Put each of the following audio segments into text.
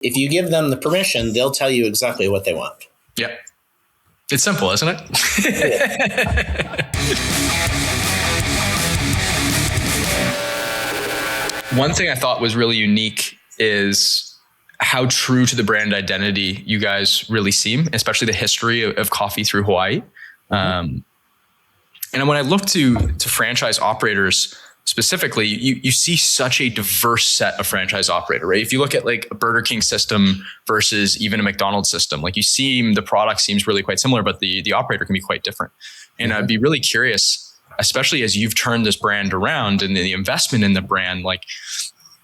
If you give them the permission, they'll tell you exactly what they want. Yeah. It's simple, isn't it? One thing I thought was really unique is how true to the brand identity you guys really seem, especially the history of coffee through Hawaii. And when I look to franchise operators specifically, you see such a diverse set of franchise operator, right? If you look at like a Burger King system versus even a McDonald's system, like the product seems really quite similar, but the operator can be quite different. And I'd be really curious, especially as you've turned this brand around and the investment in the brand, like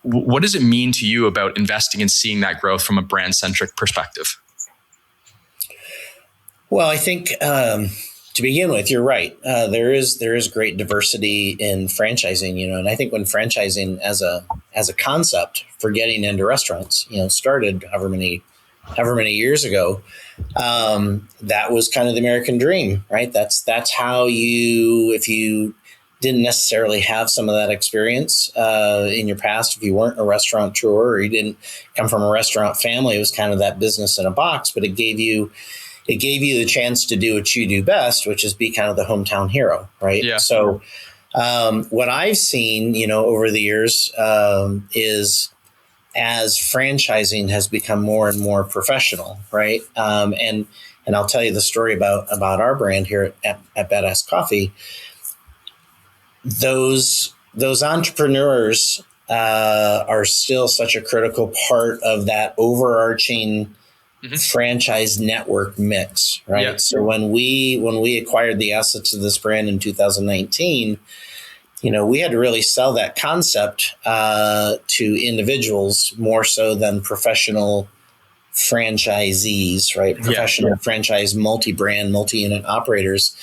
what does it mean to you about investing and seeing that growth from a brand-centric perspective? Well, I think to begin with, you're right. There is great diversity in franchising, and I think when franchising as a concept for getting into restaurants, started however many years ago, that was kind of the American dream, right? That's how if you didn't necessarily have some of that experience in your past, if you weren't a restaurateur or you didn't come from a restaurant family, it was kind of that business in a box, but it gave you the chance to do what you do best, which is be kind of the hometown hero, right? Yeah. So what I've seen, over the years is as franchising has become more and more professional, right? And I'll tell you the story about our brand here at Badass Coffee. Those entrepreneurs are still such a critical part of that overarching franchise network mix, right? Yeah. So when we acquired the assets of this brand in 2019, we had to really sell that concept to individuals more so than professional franchisees, right? Professional franchise, multi-brand, multi-unit operators.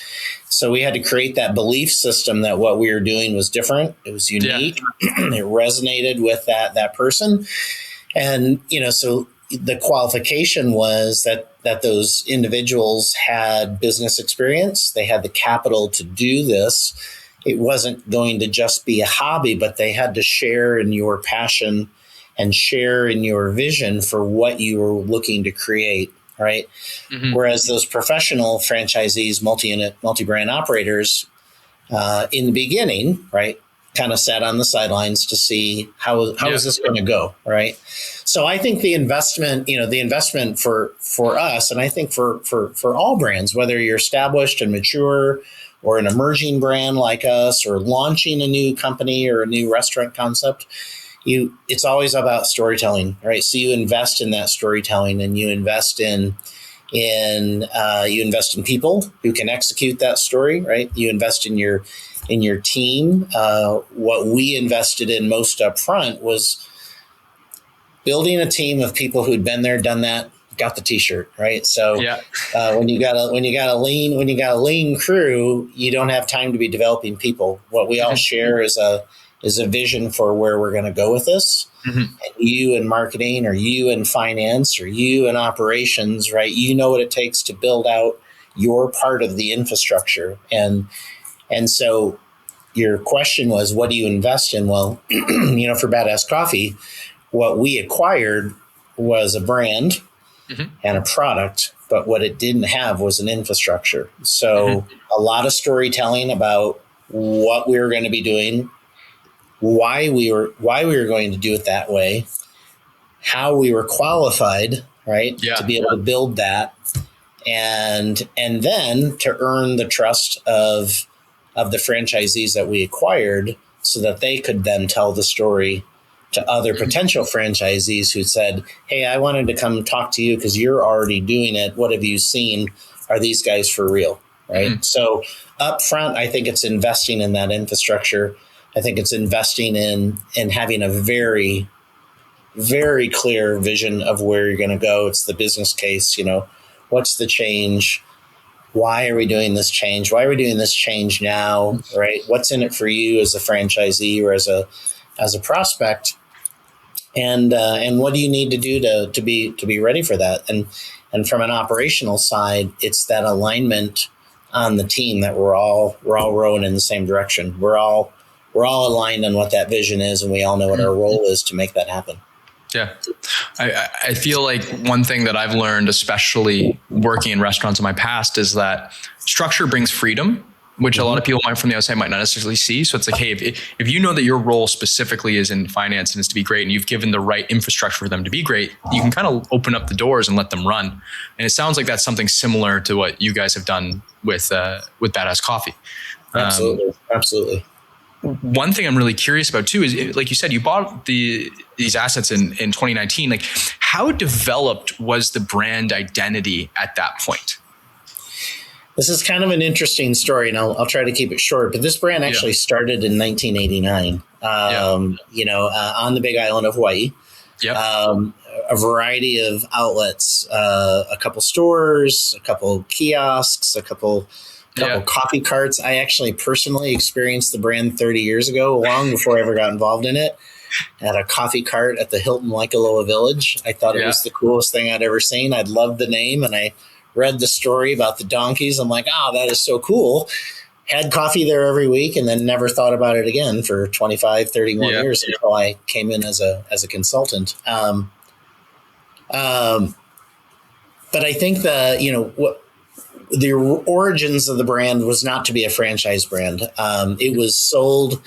So we had to create that belief system that what we were doing was different. It was unique. It resonated with that person. And, so the qualification was that those individuals had business experience. They had the capital to do this. It wasn't going to just be a hobby, but they had to share in your passion and share in your vision for what you were looking to create, right? Whereas those professional franchisees, multi-unit, multi-brand operators, in the beginning, right, kind of sat on the sidelines to see how is this going to go, right? So I think the investment for us, and I think for all brands, whether you're established and mature or an emerging brand like us, or launching a new company or a new restaurant concept, it's always about storytelling, right? So you invest in that storytelling, and you invest in people who can execute that story, right? You invest in your team. What we invested in most upfront was building a team of people who'd been there, done that, got the T-shirt, right? So when you got a lean crew, you don't have time to be developing people. What we all share is a vision for where we're going to go with this. And you in marketing, or you in finance, or you in operations, right? You know what it takes to build out your part of the infrastructure. And so your question was, what do you invest in? Well, for Badass Coffee, what we acquired was a brand and a product, but what it didn't have was an infrastructure. So a lot of storytelling about what we were going to be doing, why we were going to do it that way, how we were qualified, right, to be able to build that, and then to earn the trust of the franchisees that we acquired, so that they could then tell the story to other potential franchisees who said, hey, I wanted to come talk to you because you're already doing it. What have you seen? Are these guys for real? Right. So up front, I think it's investing in that infrastructure. I think it's investing in having a very, very clear vision of where you're going to go. It's the business case. What's the change? Why are we doing this change? Why are we doing this change now? Right. What's in it for you as a franchisee or as a prospect? And what do you need to do to be ready for that? And from an operational side, it's that alignment on the team that we're all rowing in the same direction. We're all aligned on what that vision is, and we all know what our role is to make that happen. Yeah. I feel like one thing that I've learned, especially working in restaurants in my past, is that structure brings freedom, which a lot of people from the outside might not necessarily see. So it's like, hey, if you know that your role specifically is in finance and is to be great, and you've given the right infrastructure for them to be great, you can kind of open up the doors and let them run. And it sounds like that's something similar to what you guys have done with Badass Coffee. Absolutely. One thing I'm really curious about too is, like you said, you bought these assets in 2019. Like, how developed was the brand identity at that point? This is kind of an interesting story, and I'll try to keep it short. But this brand actually started in 1989. On the Big Island of Hawaii. Yep. A variety of outlets, a couple stores, a couple kiosks, a couple coffee carts. I actually personally experienced the brand 30 years ago, long before I ever got involved in it. At a coffee cart at the Hilton Waikoloa Village. I thought it was the coolest thing I'd ever seen. I'd loved the name, and I read the story about the donkeys. I'm like, that is so cool. Had coffee there every week, and then never thought about it again for 25, 30 more years until I came in as a consultant. But I think the origins of the brand was not to be a franchise brand. It was sold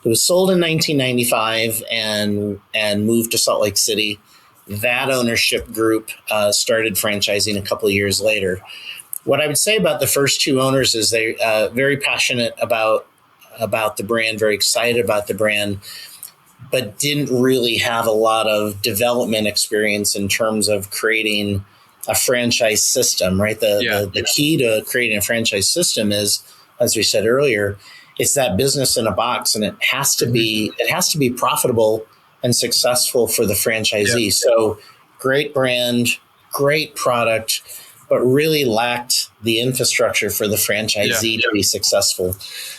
in 1995 and moved to Salt Lake City. That ownership group started franchising a couple of years later. What I would say about the first two owners is they're very passionate about the brand, very excited about the brand, but didn't really have a lot of development experience in terms of creating a franchise system, right? The key to creating a franchise system is, as we said earlier, it's that business in a box, and it has to be profitable and successful for the franchisee. Yeah. So great brand, great product, but really lacked the infrastructure for the franchisee to be successful.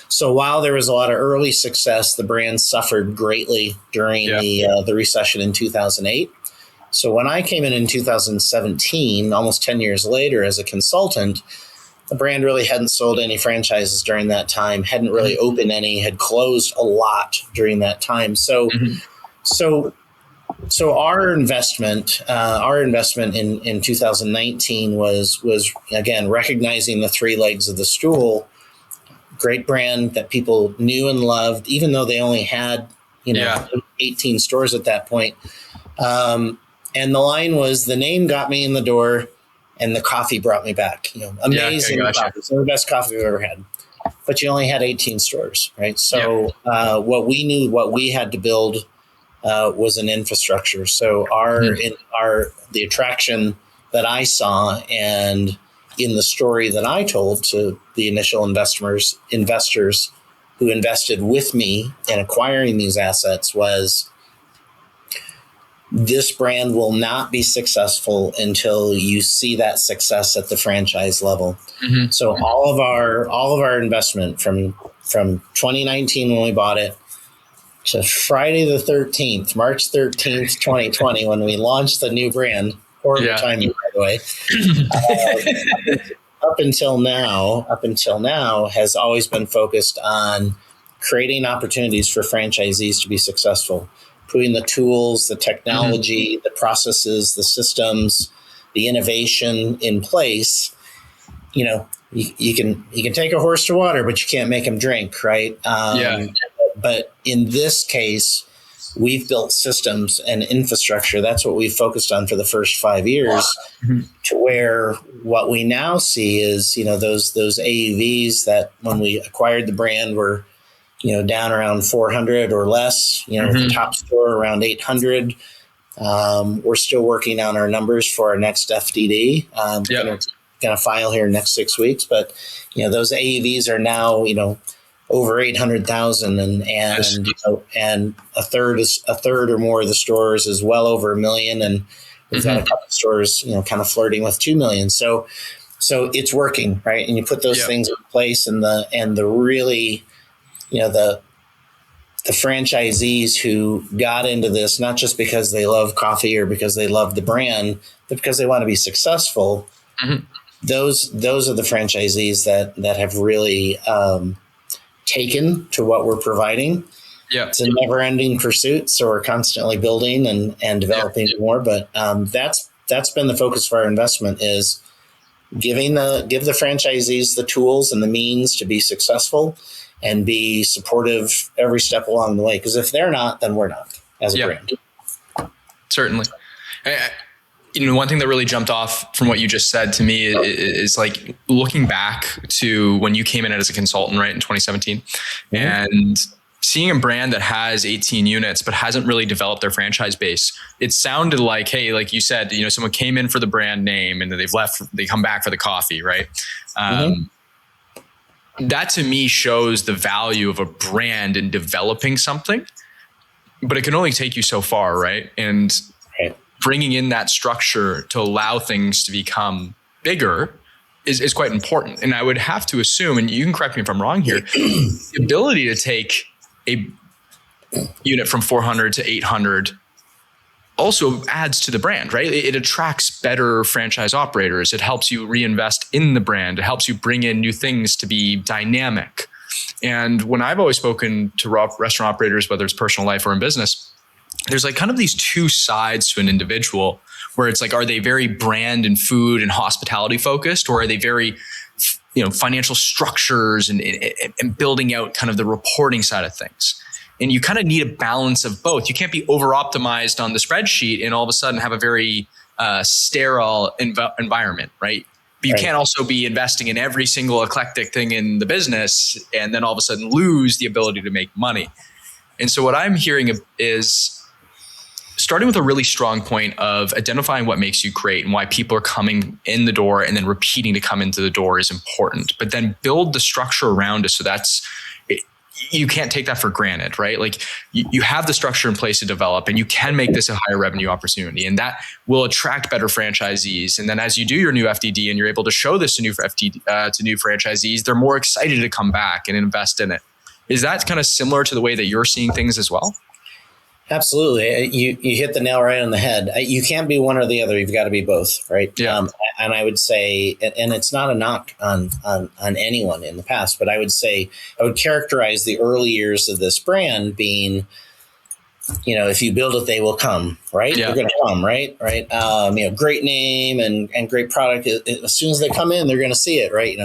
So while there was a lot of early success, the brand suffered greatly during the recession in 2008. So when I came in 2017, almost 10 years later as a consultant, the brand really hadn't sold any franchises during that time, hadn't really opened any, had closed a lot during that time. So our investment in 2019 was again recognizing the three legs of the stool. Great brand that people knew and loved, even though they only had 18 stores at that point. And the line was, the name got me in the door, and the coffee brought me back. Amazing coffee, some of the best coffee we've ever had. But you only had 18 stores, right? So what we knew, what we had to build was an infrastructure. So the attraction that I saw, and in the story that I told to the initial investors who invested with me in acquiring these assets, was this brand will not be successful until you see that success at the franchise level. So all of our investment from 2019 when we bought it to Friday the 13th, March 13th, 2020, when we launched the new brand, horrible timing, by the way, up until now has always been focused on creating opportunities for franchisees to be successful, putting the tools, the technology, the processes, the systems, the innovation in place. You can take a horse to water, but you can't make him drink, right? But in this case, we've built systems and infrastructure. That's what we've focused on for the first 5 years, to where what we now see is, those AUVs that when we acquired the brand were, down around 400 or less, the top store around 800. We're still working on our numbers for our next FDD. Going to file here in the next 6 weeks, but those AUVs are now, over 800,000, and a third or more of the stores is well over $1 million, and we've got a couple of stores, kind of flirting with 2 million. So it's working, right? And you put those things in place, and the really, the franchisees who got into this not just because they love coffee or because they love the brand, but because they want to be successful. Those are the franchisees that have really taken to what we're providing. Yeah. it's a never ending pursuit. So we're constantly building and developing more, but that's been the focus of our investment is give the franchisees the tools and the means to be successful and be supportive every step along the way. Because if they're not, then we're not as a brand. Certainly. One thing that really jumped off from what you just said to me is like looking back to when you came in as a consultant, right, in 2017, and seeing a brand that has 18 units but hasn't really developed their franchise base. It sounded like, hey, like you said, someone came in for the brand name and then they come back for the coffee, right? That to me shows the value of a brand in developing something, but it can only take you so far, right? And bringing in that structure to allow things to become bigger is quite important. And I would have to assume, and you can correct me if I'm wrong here, the ability to take a unit from 400 to 800 also adds to the brand, right? It attracts better franchise operators. It helps you reinvest in the brand. It helps you bring in new things to be dynamic. And when I've always spoken to restaurant operators, whether it's personal life or in business, there's like kind of these two sides to an individual where it's like, are they very brand and food and hospitality focused, or are they very, financial structures and building out kind of the reporting side of things? And you kind of need a balance of both. You can't be over optimized on the spreadsheet and all of a sudden have a very sterile environment, right? But you can't also be investing in every single eclectic thing in the business and then all of a sudden lose the ability to make money. And so what I'm hearing is starting with a really strong point of identifying what makes you great and why people are coming in the door and then repeating to come into the door is important, but then build the structure around it. So you can't take that for granted, right? Like you have the structure in place to develop and you can make this a higher revenue opportunity, and that will attract better franchisees. And then as you do your new FDD and you're able to show this to new franchisees, they're more excited to come back and invest in it. Is that kind of similar to the way that you're seeing things as well? Absolutely. You hit the nail right on the head. You can't be one or the other. You've got to be both, right? Yeah. And I would say, and it's not a knock on anyone in the past, but I would say I would characterize the early years of this brand being, if you build it, they will come, right? Yeah. They're going to come, right? Right. Great name and great product. As soon as they come in, they're going to see it, right?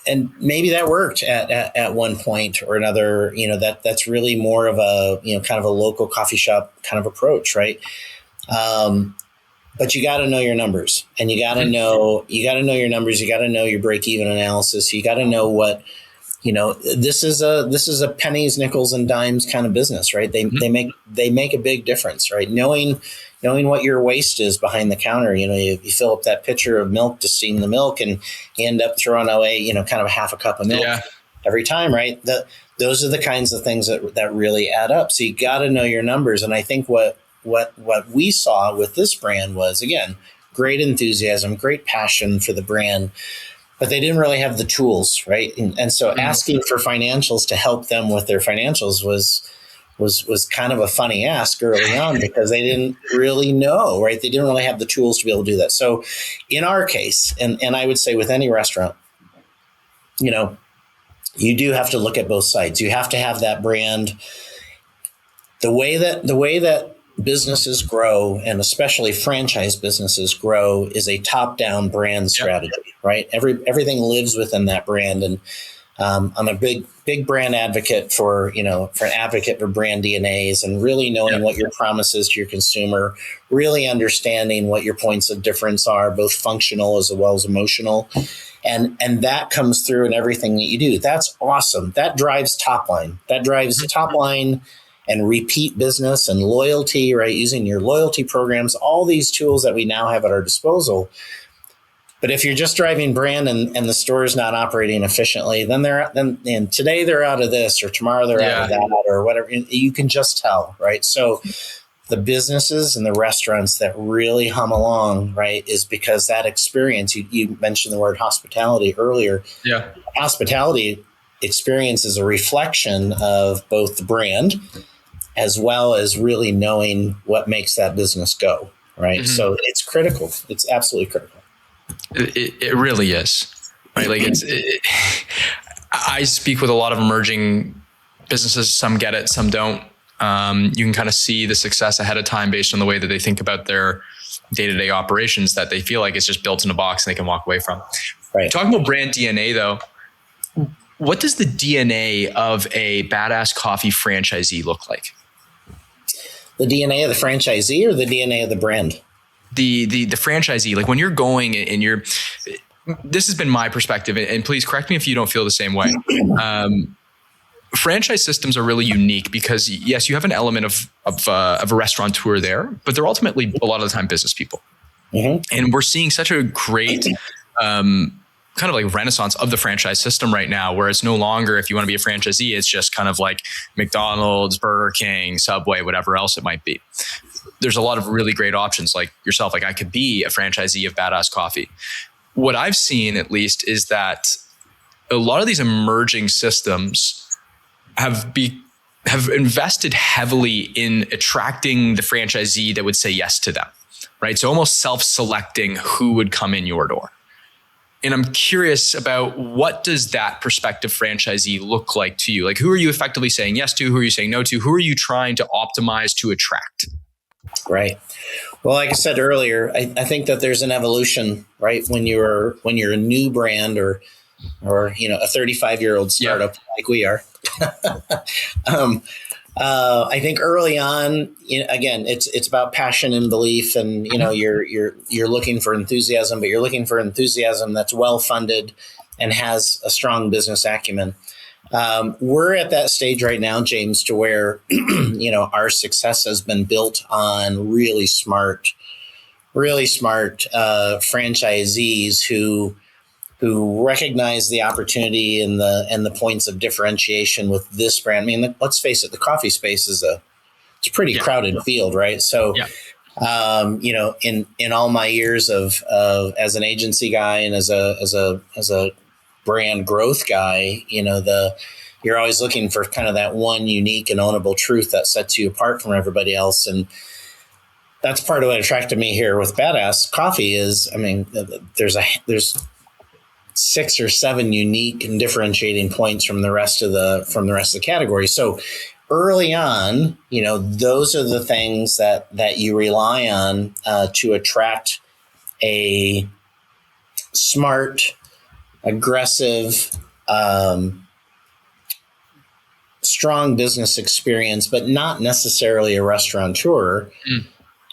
And maybe that worked at one point or another. That's really more of a kind of a local coffee shop kind of approach, right? But you got to know your numbers, and you got to know your numbers. You got to know your break even analysis. You got to know what this is a pennies, nickels, and dimes kind of business, right? They make a big difference, right? Knowing what your waste is behind the counter. You fill up that pitcher of milk to steam the milk, and you end up throwing away kind of a half a cup of milk every time, right? Those are the kinds of things that really add up. So you got to know your numbers. And I think what we saw with this brand was, again, great enthusiasm, great passion for the brand, but they didn't really have the tools, right? And so asking for financials to help them with their financials was kind of a funny ask early on because they didn't really know, right? They didn't really have the tools to be able to do that. So in our case, and I would say with any restaurant, you do have to look at both sides. You have to have that brand. The way that businesses grow, and especially franchise businesses grow, is a top-down brand strategy, right? Everything lives within that brand. And I'm a big brand advocate for brand DNAs and really knowing what your promise is to your consumer, really understanding what your points of difference are, both functional as well as emotional. And that comes through in everything that you do. That's awesome. That drives top line. That drives top line and repeat business and loyalty, right? Using your loyalty programs, all these tools that we now have at our disposal. But if you're just driving brand and the store is not operating efficiently, then today they're out of this, or tomorrow they're out of that, or whatever. You can just tell, right? So the businesses and the restaurants that really hum along, right, is because that experience. You mentioned the word hospitality earlier. Yeah, hospitality experience is a reflection of both the brand as well as really knowing what makes that business go, right? So it's critical. It's absolutely critical. It really is, right? Like I speak with a lot of emerging businesses. Some get it, some don't. You can kind of see the success ahead of time based on the way that they think about their day-to-day operations that they feel like it's just built in a box and they can walk away from. Right. Talking about brand DNA though, what does the DNA of a Badass Coffee franchisee look like? The DNA of the franchisee or the DNA of the brand? The franchisee, like when you're going and you're, this has been my perspective, and please correct me if you don't feel the same way. Franchise systems are really unique because yes, you have an element of a restaurateur there, but they're ultimately a lot of the time business people. Mm-hmm. And we're seeing such a great kind of like renaissance of the franchise system right now, where it's no longer, if you want to be a franchisee, it's just kind of like McDonald's, Burger King, Subway, whatever else it might be. There's a lot of really great options like yourself. Like I could be a franchisee of Badass Coffee. What I've seen at least is that a lot of these emerging systems have invested heavily in attracting the franchisee that would say yes to them, right? So almost self-selecting who would come in your door. And I'm curious about, what does that prospective franchisee look like to you? Like, who are you effectively saying yes to? Who are you saying no to? Who are you trying to optimize to attract? Right. Well, like I said earlier, I think that there's an evolution, right? When you're a new brand or a 35-year-old startup like we are. I think early on, again, it's about passion and belief, and you're looking for enthusiasm, but you're looking for enthusiasm that's well funded and has a strong business acumen. We're at that stage right now, James, to where our success has been built on really smart franchisees who recognize the opportunity and the points of differentiation with this brand. I mean, let's face it, the coffee space is it's a pretty crowded field, right? So, in all my years of as an agency guy and as a brand growth guy, you're always looking for kind of that one unique and ownable truth that sets you apart from everybody else. And that's part of what attracted me here with Badass Coffee is, I mean, there's 6 or 7 unique and differentiating points from the rest of the category. So early on, those are the things that you rely on to attract a smart, aggressive, strong business experience, but not necessarily a restaurateur.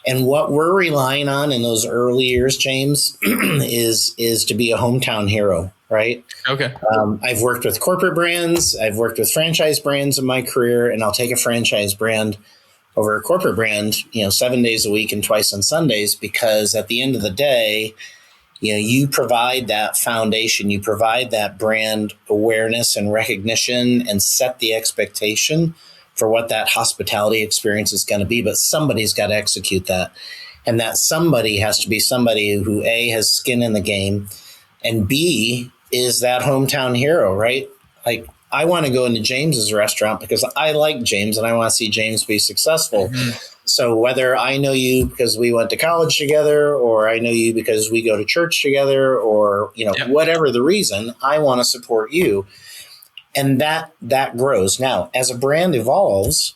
And what we're relying on in those early years, James, is to be a hometown hero, right? Okay. I've worked with corporate brands. I've worked with franchise brands in my career, and I'll take a franchise brand over a corporate brand, 7 days a week and twice on Sundays, because at the end of the day, you provide that foundation, you provide that brand awareness and recognition and set the expectation for what that hospitality experience is going to be, but somebody's got to execute that. And that somebody has to be somebody who A, has skin in the game, and B, is that hometown hero, right? Like, I want to go into James's restaurant because I like James and I want to see James be successful. Mm-hmm. So whether I know you because we went to college together, or I know you because we go to church together, or, whatever the reason, I want to support you. And that grows. Now, as a brand evolves,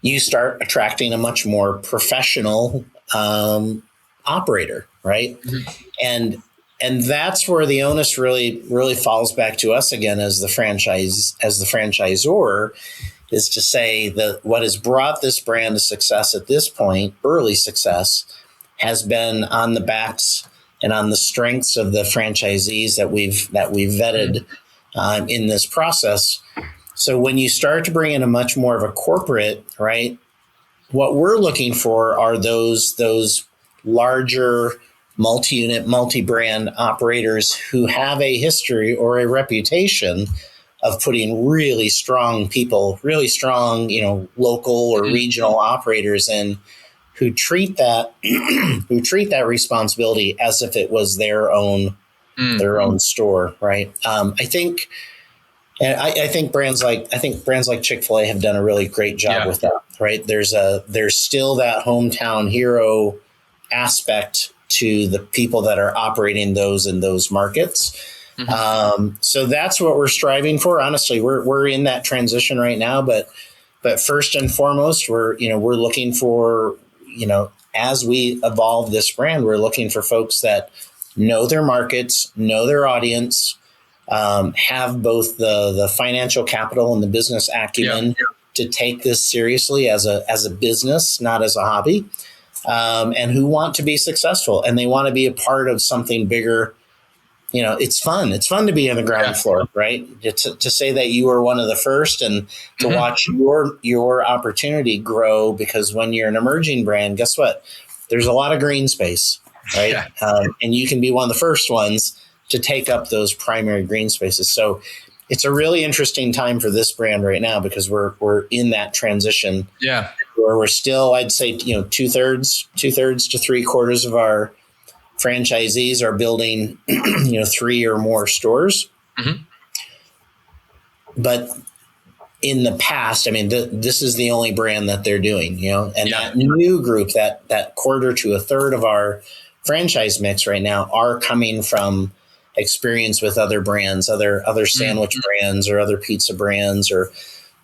you start attracting a much more professional operator, right? Mm-hmm. And that's where the onus really falls back to us again as the franchisor, is to say that what has brought this brand to success at this point, early success, has been on the backs and on the strengths of the franchisees that we've vetted in this process. So when you start to bring in a much more of a corporate, right, what we're looking for are those larger multi-unit, multi-brand operators who have a history or a reputation of putting really strong people, really strong, local or regional operators in, who treat that responsibility as if it was their own store, right? I think brands like Chick-fil-A have done a really great job with that, right? There's still that hometown hero aspect to the people that are operating those in those markets. So that's what we're striving for. Honestly, we're in that transition right now, but first and foremost, we're looking for, as we evolve this brand, we're looking for folks that know their markets, know their audience, have both the financial capital and the business acumen to take this seriously as a business, not as a hobby, and who want to be successful, and they want to be a part of something bigger. It's fun. It's fun to be on the ground floor, right? To say that you were one of the first and to watch your opportunity grow, because when you're an emerging brand, guess what? There's a lot of green space, right? And you can be one of the first ones to take up those primary green spaces. So it's a really interesting time for this brand right now, because we're in that transition. Yeah. Where we're still, I'd say, 2/3 to 3/4 of our franchisees are building, 3 or more stores. But in the past, this is the only brand that they're doing, and that new group, that 1/4 to 1/3 of our franchise mix right now are coming from experience with other brands, other sandwich brands, or other pizza brands, or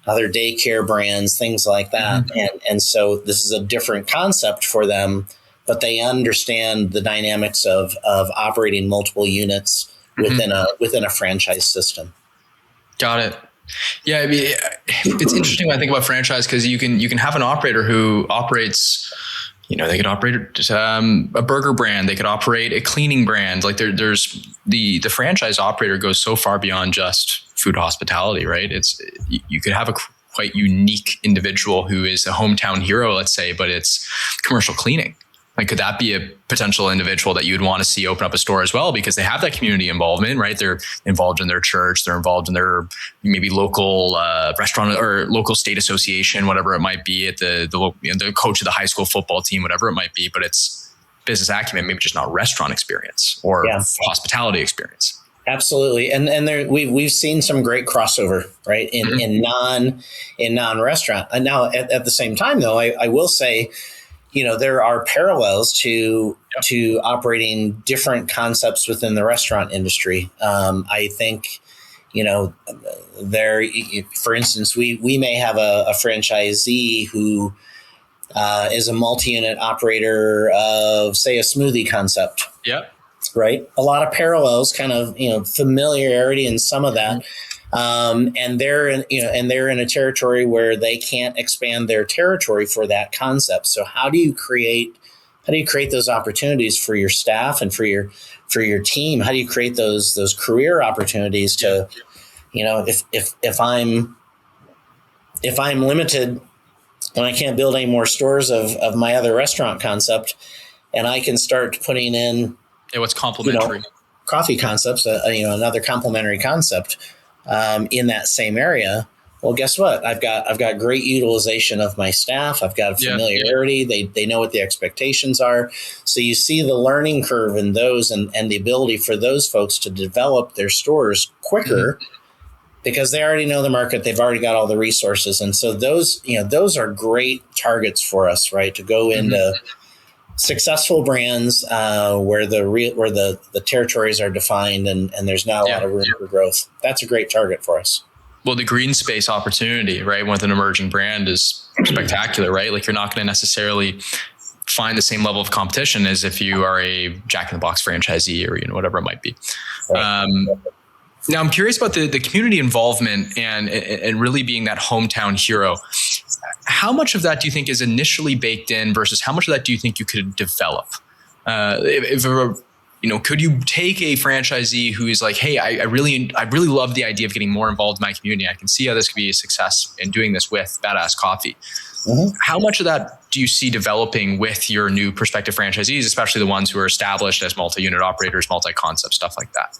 other daycare brands, things like that. And so this is a different concept for them, but they understand the dynamics of operating multiple units within a franchise system. Got it. Yeah, it's interesting when I think about franchise, because you can have an operator who operates, they could operate a burger brand, they could operate a cleaning brand. Like there's the franchise operator goes so far beyond just food hospitality, right? You could have a quite unique individual who is a hometown hero, let's say, but it's commercial cleaning. Like, could that be a potential individual that you'd want to see open up a store as well? Because they have that community involvement, right? They're involved in their church. They're involved in their maybe local restaurant or local state association, whatever it might be, at the coach of the high school football team, whatever it might be. But it's business acumen, maybe just not restaurant experience or hospitality experience. Absolutely, and there we've seen some great crossover, right, in non-restaurant. And now at the same time, though, I will say, there are parallels to operating different concepts within the restaurant industry. I think, for instance, we may have a franchisee who is a multi-unit operator of, say, a smoothie concept. Yeah. Right. A lot of parallels, kind of, familiarity in some of that. And they're in a territory where they can't expand their territory for that concept. So how do you create those opportunities for your staff and for your team? How do you create those career opportunities to, if I'm limited and I can't build any more stores of my other restaurant concept, and I can start putting in what's complementary coffee concepts, another complementary concept in that same area. Well, guess what? I've got great utilization of my staff. I've got familiarity. They know what the expectations are. So you see the learning curve in those and the ability for those folks to develop their stores quicker because they already know the market. They've already got all the resources. And so those are great targets for us, right? To go into successful brands where the territories are defined and there's not a lot of room for growth. That's a great target for us. Well, the green space opportunity, right, with an emerging brand is spectacular, right? Like, you're not going to necessarily find the same level of competition as if you are a Jack in the Box franchisee or whatever it might be. Right. Now, I'm curious about the community involvement and really being that hometown hero. How much of that do you think is initially baked in versus how much of that do you think you could develop? Could you take a franchisee who is like, hey, I really love the idea of getting more involved in my community. I can see how this could be a success in doing this with Badass Coffee. How much of that do you see developing with your new prospective franchisees, especially the ones who are established as multi-unit operators, multi-concept, stuff like that?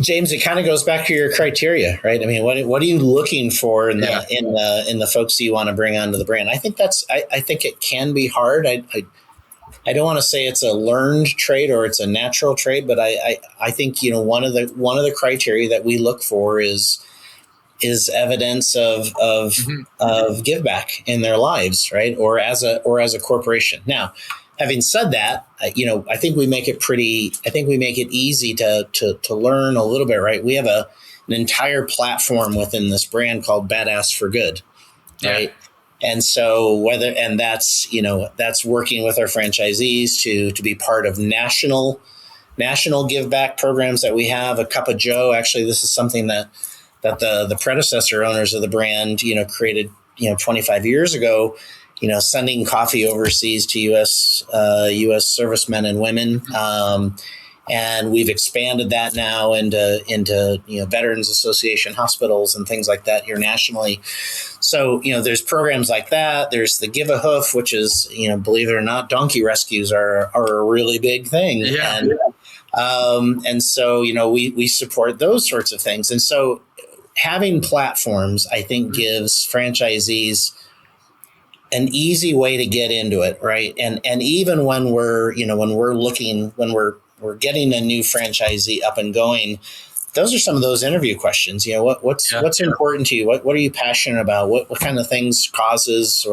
James, it kind of goes back to your criteria, right? I mean, what are you looking for in the folks you want to bring onto the brand? I think I think it can be hard. I don't want to say it's a learned trait or it's a natural trait, but I think one of the criteria that we look for is evidence of give back in their lives, right? Or as a corporation. Now, having said that, I think we make it easy to learn a little bit, right? We have an entire platform within this brand called Badass for Good, right? And so that's working with our franchisees to be part of national give back programs that we have. A Cup of Joe, actually, this is something that the predecessor owners of the brand, created, 25 years ago, sending coffee overseas to U.S. servicemen and women. And we've expanded that now into Veterans Association hospitals and things like that here nationally. So, there's programs like that. There's the Give a Hoof, which is, believe it or not, donkey rescues are a really big thing. Yeah. And so, we support those sorts of things. And so having platforms, I think, gives franchisees an easy way to get into it, right? And even when we're getting a new franchisee up and going, those are some of those interview questions. What's important to you? What are you passionate about? What kind of things, causes,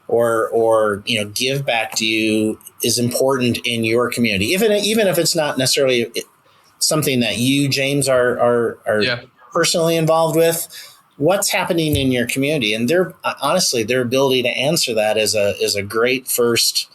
or give back to you is important in your community, even if it's not necessarily something that you, James, are personally involved with. What's happening in your community? And their ability to answer that is a great first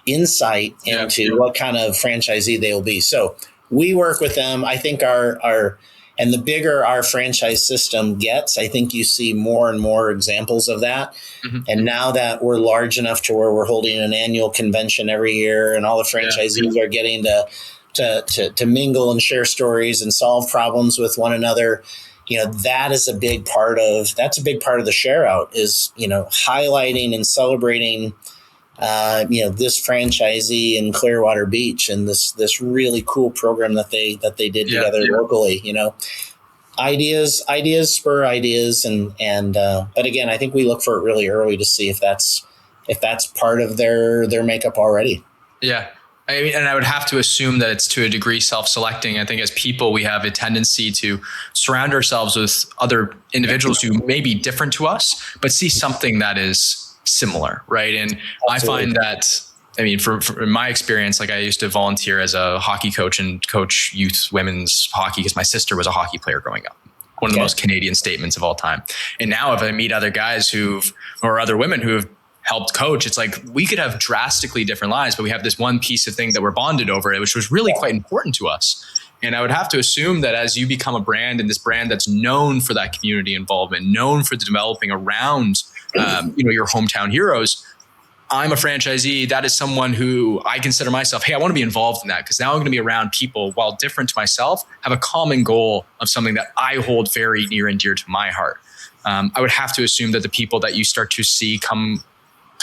insight into what kind of franchisee they will be. So we work with them. I think and the bigger our franchise system gets, I think you see more and more examples of that. Mm-hmm. And now that we're large enough to where we're holding an annual convention every year, and all the franchisees are getting to mingle and share stories and solve problems with one another, that's a big part of the share out is, highlighting and celebrating, this franchisee in Clearwater Beach and this really cool program that they did together locally. Ideas spur ideas, and but again, I think we look for it really early to see if that's part of their makeup already. Yeah. I mean, and I would have to assume that it's to a degree self-selecting. I think as people, we have a tendency to surround ourselves with other individuals who may be different to us, but see something that is similar, right? And absolutely. I find that, in my experience, like I used to volunteer as a hockey coach and coach youth women's hockey because my sister was a hockey player growing up. One of the most Canadian statements of all time. And now if I meet other guys or other women who have helped coach, it's like we could have drastically different lives, but we have this one piece of thing that we're bonded over, which was really quite important to us. And I would have to assume that as you become a brand, and this brand that's known for that community involvement, known for the developing around your hometown heroes, I'm a franchisee. That is someone who I consider myself, hey, I want to be involved in that, because now I'm going to be around people, while different to myself, have a common goal of something that I hold very near and dear to my heart. I would have to assume that the people that you start to see come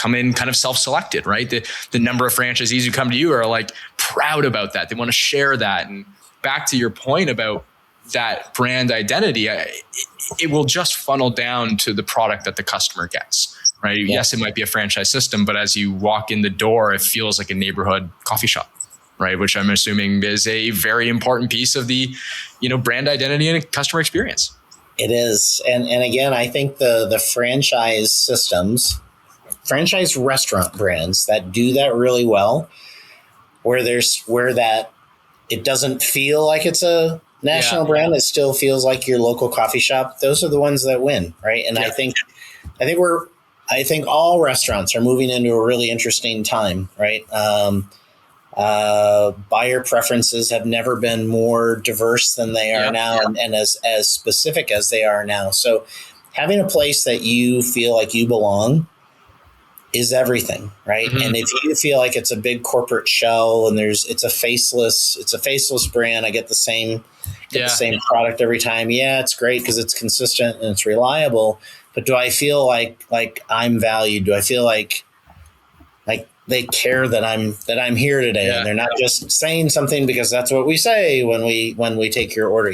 in kind of self-selected, right? The number of franchisees who come to you are like proud about that. They want to share that. And back to your point about that brand identity, it will just funnel down to the product that the customer gets, right? Yeah. Yes, it might be a franchise system, but as you walk in the door, it feels like a neighborhood coffee shop, right? Which I'm assuming is a very important piece of the, brand identity and customer experience. It is. And again, I think the franchise systems, franchise restaurant brands that do that really well, where that it doesn't feel like it's a national brand, it still feels like your local coffee shop. Those are the ones that win, right? And I think all restaurants are moving into a really interesting time, right? Buyer preferences have never been more diverse than they are now, and as specific as they are now. So having a place that you feel like you belong is everything, right? Mm-hmm. And if you feel like it's a big corporate shell and it's a faceless brand, I get the same product every time. Yeah, it's great because it's consistent and it's reliable. But do I feel like I'm valued? Do I feel like they care that I'm here today, and they're not just saying something because that's what we say when we take your order,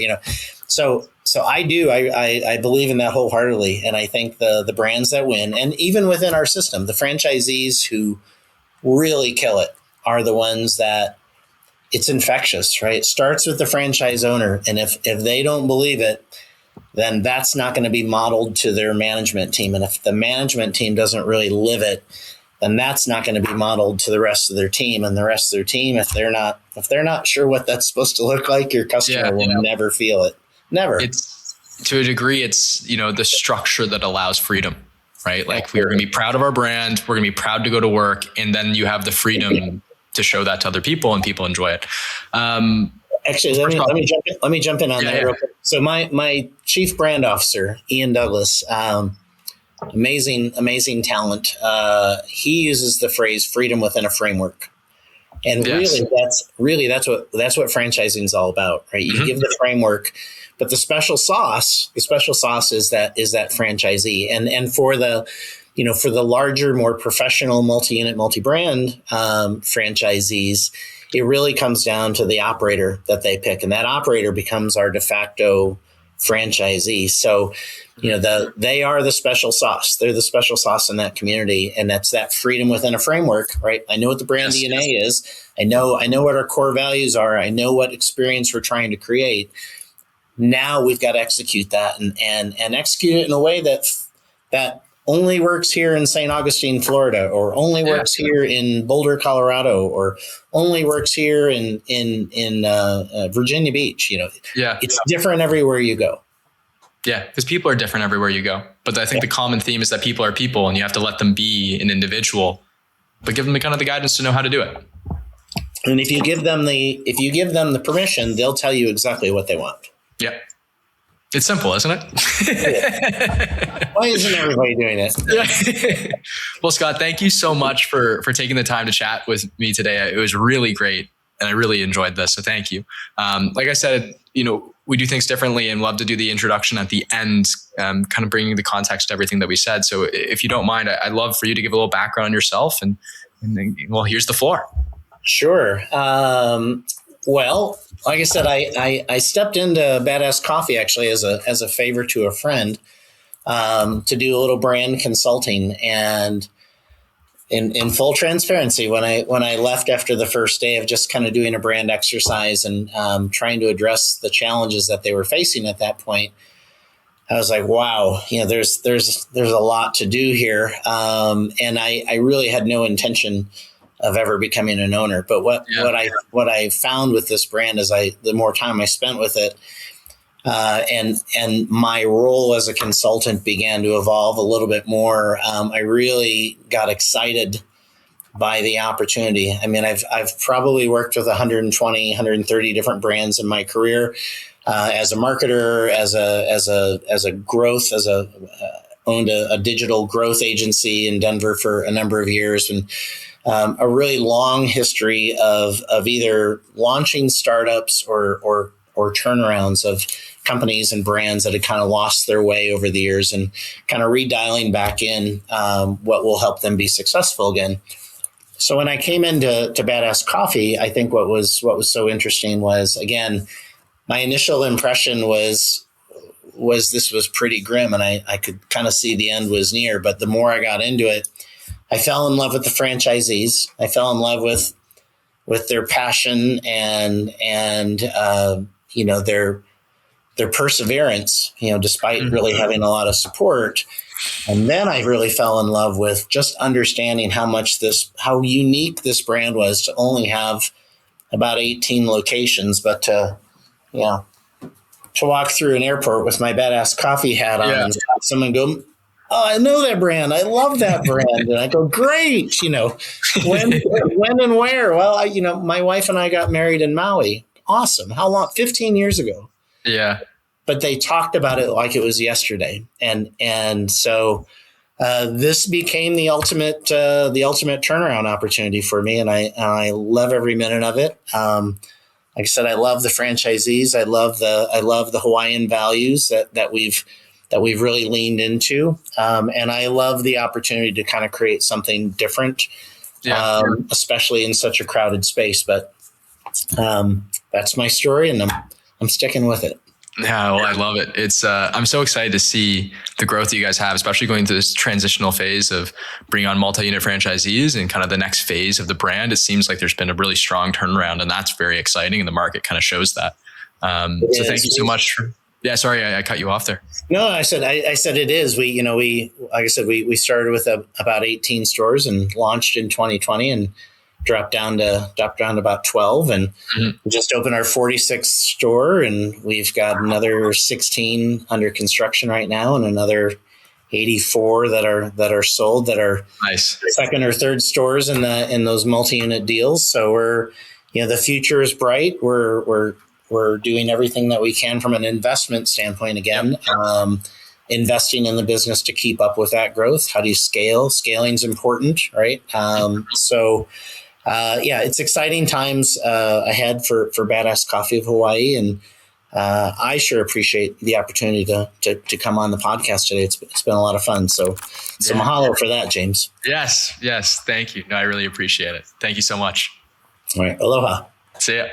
So I believe in that wholeheartedly. And I think the brands that win, and even within our system, the franchisees who really kill it are the ones that it's infectious, right? It starts with the franchise owner. And if they don't believe it, then that's not going to be modeled to their management team. And if the management team doesn't really live it, then that's not going to be modeled to the rest of their team. And the rest of their team, if they're not sure what that's supposed to look like, your customer will never feel it. Never. It's, to a degree, it's, the structure that allows freedom, right? Like, we're going to be proud of our brand. We're going to be proud to go to work. And then you have the freedom to show that to other people, and people enjoy it. Actually, let me jump in on that real quick. So my chief brand officer, Ian Douglas, amazing talent. He uses the phrase "freedom within a framework," and really that's what franchising is all about, right? You give the framework, but the special sauce is that franchisee, and for the for the larger, more professional, multi-unit, multi-brand franchisees, it really comes down to the operator that they pick, and that operator becomes our de facto franchisee. So, they are the special sauce. They're the special sauce in that community, and that's that freedom within a framework, right? I know what the brand DNA is. I know what our core values are. I know what experience we're trying to create. Now we've got to execute that and execute it in a way that only works here in St. Augustine, Florida, or only works here in Boulder, Colorado, or only works here in Virginia Beach. It's different everywhere you go. Yeah, because people are different everywhere you go. But I think the common theme is that people are people, and you have to let them be an individual, but give them the guidance to know how to do it. And if you give them the permission, they'll tell you exactly what they want. Yeah. It's simple, isn't it? Why isn't everybody doing it? Yeah. Well, Scott, thank you so much for taking the time to chat with me today. It was really great, and I really enjoyed this. So thank you. Like I said, we do things differently, and love to do the introduction at the end, kind of bringing the context to everything that we said. So if you don't mind, I'd love for you to give a little background on yourself, and then, here's the floor. Sure. Well, like I said, I stepped into Badass Coffee actually as a favor to a friend to do a little brand consulting. And in full transparency, when I left after the first day of just kind of doing a brand exercise and trying to address the challenges that they were facing at that point, I was like, wow, there's a lot to do here, and I really had no intention of ever becoming an owner. But what I found with this brand is the more time I spent with it, and my role as a consultant began to evolve a little bit more. I really got excited by the opportunity. I mean, I've probably worked with 120, 130 different brands in my career, as a marketer, as a growth, owned a digital growth agency in Denver for a number of years, and a really long history of either launching startups or turnarounds of companies and brands that had kind of lost their way over the years, and kind of redialing back in what will help them be successful again. So when I came into Badass Coffee, I think what was so interesting was, again, my initial impression was this was pretty grim, and I could kind of see the end was near. But the more I got into it, I fell in love with the franchisees. I fell in love with their passion and their perseverance, despite really having a lot of support. And then I really fell in love with just understanding how unique this brand was to only have about 18 locations, but to walk through an airport with my Badass Coffee hat on and someone go, "Oh, I know that brand. I love that brand." And I go, "Great. When and where?" Well, my wife and I got married in Maui. Awesome. How long? 15 years ago. Yeah. But they talked about it like it was yesterday. And so this became the ultimate turnaround opportunity for me. And I love every minute of it. Like I said, I love the franchisees. I love the Hawaiian values that we've really leaned into. And I love the opportunity to kind of create something different, especially in such a crowded space. But that's my story, and I'm sticking with it. Yeah, well, I love it. It's I'm so excited to see the growth that you guys have, especially going through this transitional phase of bringing on multi-unit franchisees and kind of the next phase of the brand. It seems like there's been a really strong turnaround, and that's very exciting, and the market kind of shows that. So thank you so much. Yeah, sorry, I cut you off there. No, I said it is. We like I said, we started with about 18 stores and launched in 2020 and dropped down to about 12, and we just opened our 46th store, and we've got another 16 under construction right now, and another 84 that are sold, that are Nice second or third stores in those multi-unit deals. So we're, the future is bright. We're doing everything that we can from an investment standpoint again, investing in the business to keep up with that growth. How do you scale? Scaling is important, right? It's exciting times ahead for Badass Coffee of Hawaii, and I sure appreciate the opportunity to come on the podcast today. It's been a lot of fun. So mahalo for that, James. Yes. Thank you. No, I really appreciate it. Thank you so much. All right. Aloha. See ya.